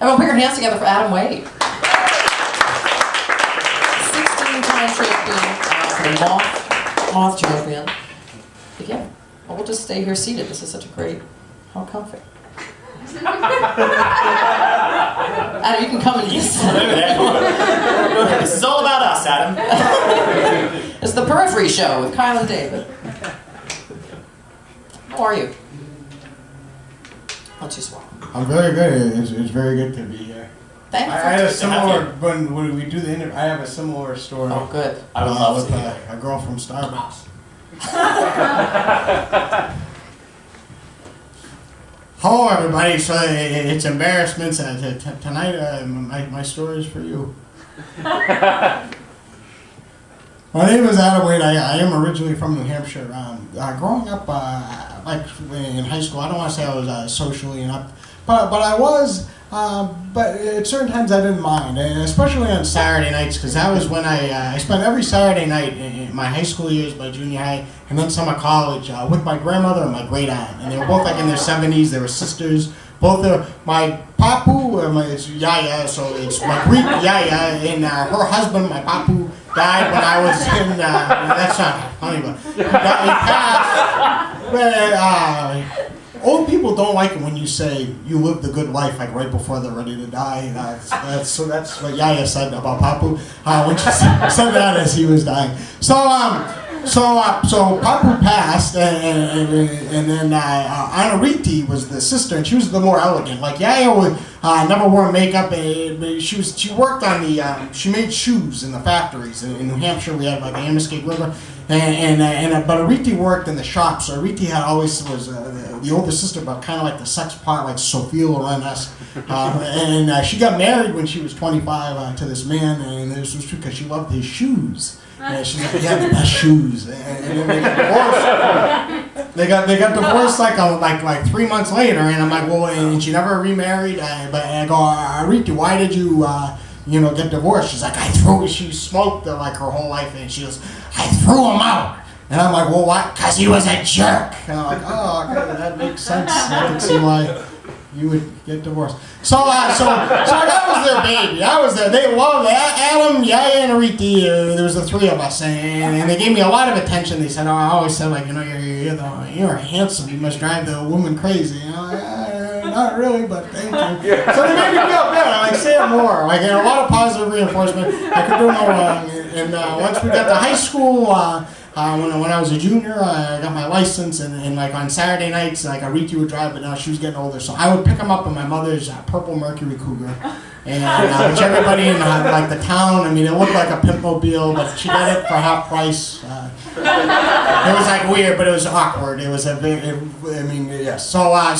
Everyone put your hands together for Adam Wade. 16-time champion, Moth champion. Again, well, we'll just stay here seated. This is such a great, how comfy. Adam, you can come and use that. This is all about us, Adam. It's the Periphery Show with Kyle and David. How are you? Why don't you swallow? I'm very good. It's very good to be here. Thank you. I had a similar, when we do the interview, I have a similar story. Oh, good. I would love with to hear. a girl from Starbucks. Hello, everybody. So it's embarrassment tonight. My story is for you. My name is Adam Wade. I am originally from New Hampshire. Growing up, like in high school, I don't want to say I was socially inept, but I was. But at certain times I didn't mind, and especially on Saturday nights, because that was when I spent every Saturday night in my high school years, my junior high, and then some of college, with my grandmother and my great aunt. And they were both like in their 70s. They were sisters. Both my papu, it's Yaya, so it's my Greek Yaya, and her husband, my papu, died when I was in, that's not funny, but he passed. Old people don't like it when you say you lived the good life, like right before they're ready to die. So that's what Yaya said about Papu when she said that as he was dying. So Papu passed, and then Anariti was the sister, and she was the more elegant. Like Yaya would never wore makeup. She worked on the she made shoes in the factories in New Hampshire. We had like the Amoskeag River. But Ariti worked in the shop, so Ariti always was the older sister, but kind of like the sex part, like Sophia Loren-esque. And she got married when she was 25 to this man, and this was true because she loved his shoes. And she's like, he had the best shoes. And then they got divorced. They got divorced like 3 months later, and I'm like, well, and she never remarried. But I go, Ariti, why did you? Get divorced? She's like, she smoked like her whole life, and she goes, I threw him out. And I'm like, well, why? Because he was a jerk. And I'm like, oh, okay, that makes sense. I can see why you would get divorced. So that was their baby. They loved Adam, Yaya, and Ariti. There was the three of us, and they gave me a lot of attention. They said, I always said, like, you're handsome. You must drive the woman crazy. Not really, but thank you. So they made me feel good. I say it more. Like, a lot of positive reinforcement. I could do no wrong. And once we got to high school, when I was a junior, I got my license, and like on Saturday nights, like Ariti would drive, but now she was getting older, so I would pick them up in my mother's purple Mercury Cougar, and which everybody in like the town, I mean, it looked like a pimpmobile, but she got it for half price. It was like weird, but it was awkward. It was yes. So I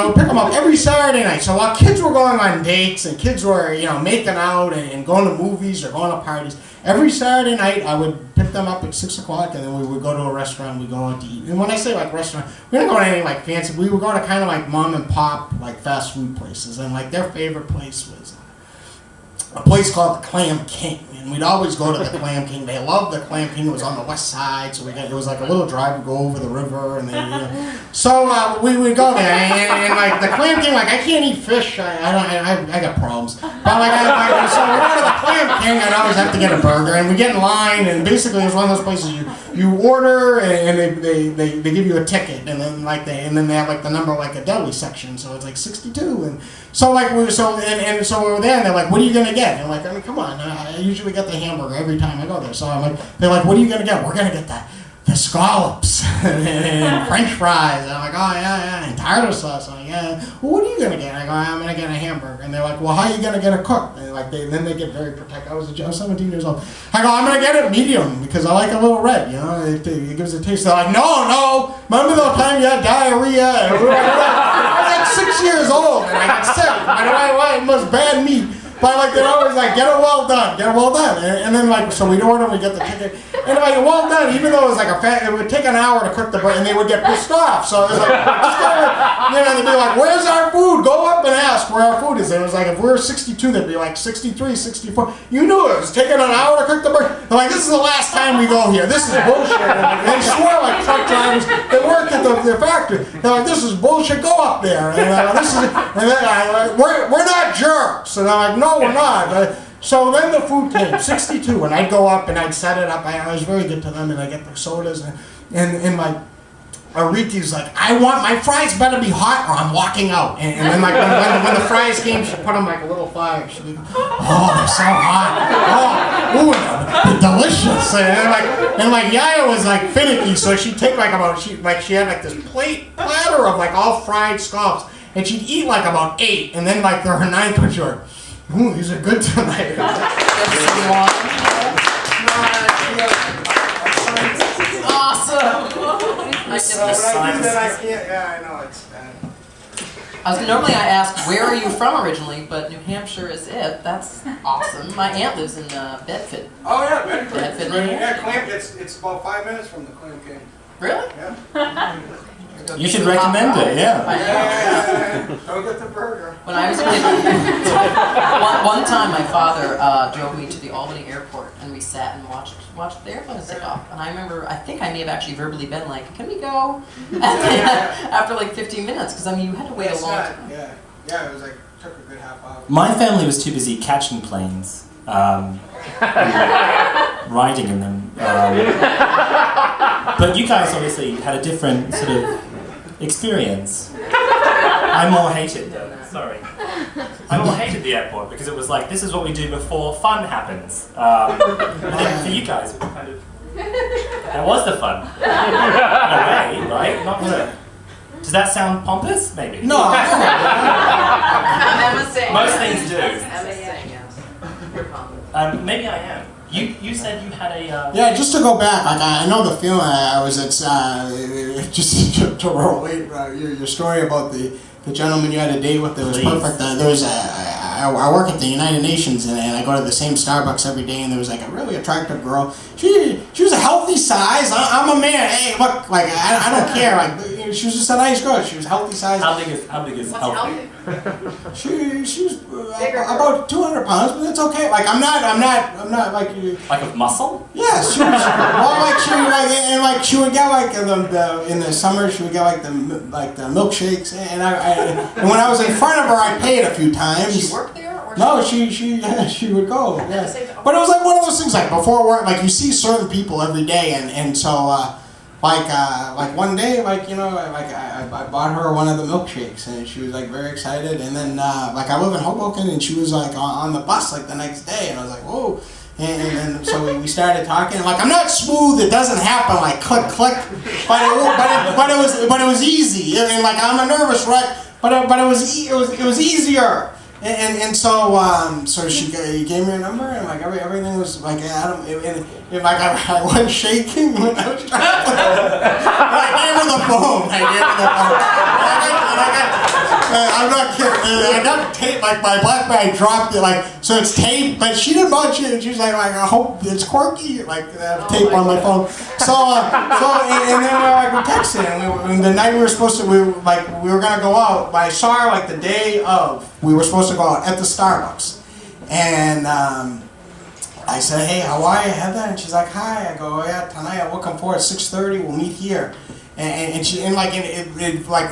would pick them up every Saturday night. So while kids were going on dates and kids were making out and going to movies or going to parties, every Saturday night I would pick them up at 6 o'clock, and then we would go to a restaurant. We'd go out to eat. And when I say like restaurant, we didn't go to anything like fancy. We would go to kind of like mom and pop like fast food places, and like their favorite place was a place called the Clam King. And we'd always go to the Clam King. They loved the Clam King. It was on the west side, so it was like a little drive to go over the river. And so we would go there, and like the Clam King, like I can't eat fish. I got problems. But so we go to the Clam King. I'd always have to get a burger, and we get in line, and basically it's one of those places you order, and they give you a ticket, and then they have like the number like a deli section, so it's like 62, and so like we were there, and they're like, what are you gonna get? And I'm like, I mean, come on, I usually get the hamburger every time I go there. So I'm like, they're like, what are you gonna get? We're gonna get the scallops and French fries. And I'm like, oh yeah, and tartar sauce. I'm like, yeah. Well, what are you gonna get? I go, I'm gonna get a hamburger. And they're like, well, how are you gonna get a cook? And then they get very protective. I was 17 years old. I go, I'm gonna get it medium because I like a little red. It gives it a taste. They're like, no. Remember the time you had diarrhea? And I was like 6 years old and I got sick. I was bad meat. But like they're always like, get it well done. And then like, so we'd order, we get the ticket. And like, well done, even though it was like it would take an hour to cook the burger, and they would get pissed off. So it was like, they'd be like, where's our food? Go up and ask where our food is. And it was like, if we were 62, they'd be like 63, 64. You knew it was taking an hour to cook the burger. They're like, this is the last time we go here. This is bullshit. And they swore like truck drivers. They worked at the factory. They're like, this is bullshit. Go up there. And we're not work. So they're like, no, we're not. So then the food came, 62, and I'd go up and I'd set it up. I was very good to them, and I get the sodas, and my Ariti's like, I want my fries better be hot or I'm walking out. And then like when the fries came, she put them like a little fire. She'd be, oh, they're so hot. Oh, ooh, they're delicious. And like Yaya was like finicky, so she'd take like about she had like this platter of like all fried scallops, and she'd eat like about 8, and then like her 9th would short. Ooh, these are good tonight. Awesome. So when I do that, I can't. Yeah, I know it's bad. Normally I ask, where are you from originally, but New Hampshire is it. That's awesome. My aunt lives in Bedford. Oh yeah, Bedford. Bedford, Yeah, Clam. It's about 5 minutes from the Clam King. Really? Yeah. You should recommend it, yeah. Don't get the burger. When I was a kid, one time my father drove me to the Albany airport, and we sat and watched the airplanes take off. And I remember, I think I may have actually verbally been like, "Can we go?" After like 15 minutes, because I mean you had to wait a long time. Yeah, it was like took a good half hour. My family was too busy catching planes, riding in them. But you guys obviously had a different sort of experience. I more hated though. Sorry. I more hated the airport because it was like, this is what we do before fun happens. And then for you guys, it was kind of, that was the fun. In a way, right? Not really. Does that sound pompous? Maybe. No. Emma's saying. Most things do. Emma's saying yes. You're pompous. Maybe I am. You said you had a... Yeah, just to go back, like I know the feeling I was at, just to relate your story about the gentleman you had a date with that was perfect. There was I work at the United Nations, and I go to the same Starbucks every day, and there was like a really attractive girl. She was a healthy size. I'm a man. Hey, look, like I don't care. Like she was just a nice girl. She was healthy size. How big is healthy? She was about 200 pounds, but it's okay. Like I'm not like you. Like of muscle? Yes, she was. Well, like she would get like in the summer she would get like the milkshakes, and and when I was in front of her I paid a few times. Did she work there? Or no, she would go. Yeah. But it was like one of those things like before work, like you see certain people every day, and so like one day, like you know, like I bought her one of the milkshakes, and she was like very excited, and then like I live in Hoboken, and she was like on the bus like the next day, and I was like whoa. And so we started talking. Like I'm not smooth; it doesn't happen like click click, but it was easy. And like I'm a nervous wreck, but it was easier. And so she gave me a number, and like everything was like and like I was shaking when I was trying to. I gave her the phone. I'm not kidding. I got tape, like my BlackBerry dropped it, like so it's tape, but she didn't watch it, and she was like I hope it's quirky, like tape on my phone. So and then we texted, and the night we were supposed to, we were gonna go out, but I saw her like the day of. We were supposed to go out at the Starbucks, and I said, hey, how are you, Heather? And she's like, hi. I go, yeah, tonight I'm looking forward at 6:30. We'll meet here. And she in like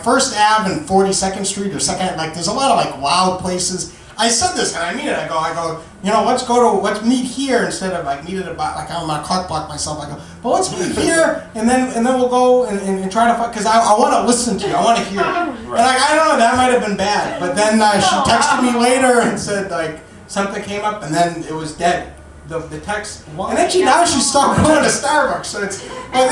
First Ave and 42nd Street or Second, like there's a lot of like wild places. I said this and I mean it. I go, you know, let's meet here instead of like meet at a like I'm gonna clock block myself. I go, but let's meet here and then we'll go and try to find, because I want to listen to you. I want to hear you. And like I don't know, that might have been bad. But then she texted me later and said like something came up and then it was dead. The text, and then now she stopped going to Starbucks, so it's because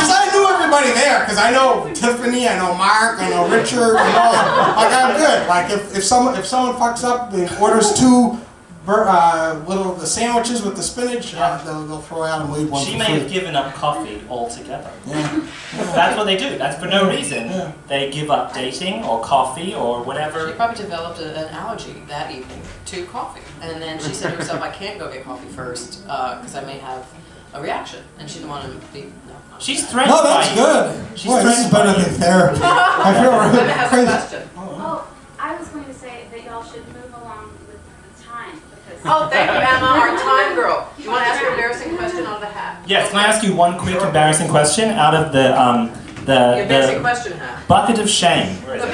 I knew everybody there, because I know Tiffany, I know Mark, I know Richard, I know, like I'm good. Like if someone fucks up and orders 2 little sandwiches with the spinach, they'll throw out and leave one. She may have given up coffee altogether. Yeah. That's what they do. That's for no reason. Yeah. They give up dating or coffee or whatever. She probably developed an allergy that evening to coffee. And then she said to herself, I can't go get coffee first because I may have a reaction. And she didn't want to be... No. She's threatened No, that's by good. She's Boy, this is better than therapy. I feel Emma really has a crazy. question. Oh, I was going to say that y'all should move along with the time, because... Oh, thank you, Emma, our time girl. You want to ask her an embarrassing question out of the hat? Yes, can I ask you one quick embarrassing question out of The embarrassing question hat. bucket of shame? Where is it?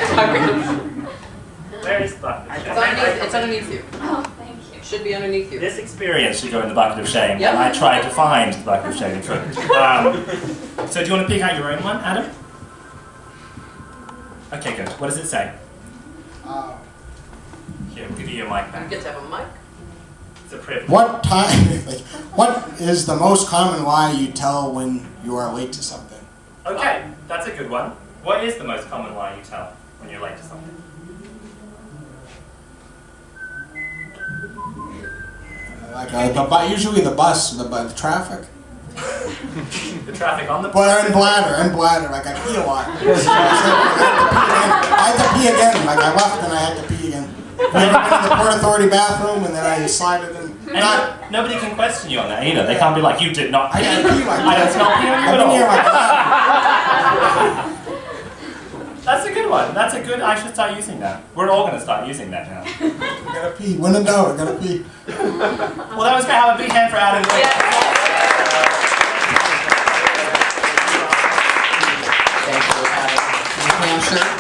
It's underneath you. Oh, thank you. Should be underneath you. This experience should go in the bucket of shame, Yep. and I tried to find the bucket of shame and couldn't. So do you want to pick out your own one, Adam? Okay, good. What does it say? Here, we'll give you your mic You back. get to have a mic. It's a privilege. What is the most common lie you tell when you are late to something? Okay, that's a good one. What is the most common lie you tell when you're late to something? Usually the bus, the traffic. The traffic on the And bladder, like I pee a lot. So I had to pee again, like I left and I had to pee again. I went in the Port Authority bathroom and then I slided in. And nobody can question you on that either. They can't be like, you did not. I didn't pee like I don't smell pee on you I've at been here all. like that. That's a good one. That's a good, I should start using that. We're all going to start using that now. I gotta pee. When in doubt, I gotta pee. Well, that was great. Have a big hand for Adam. Thank you, Adam. Can you put on shirt?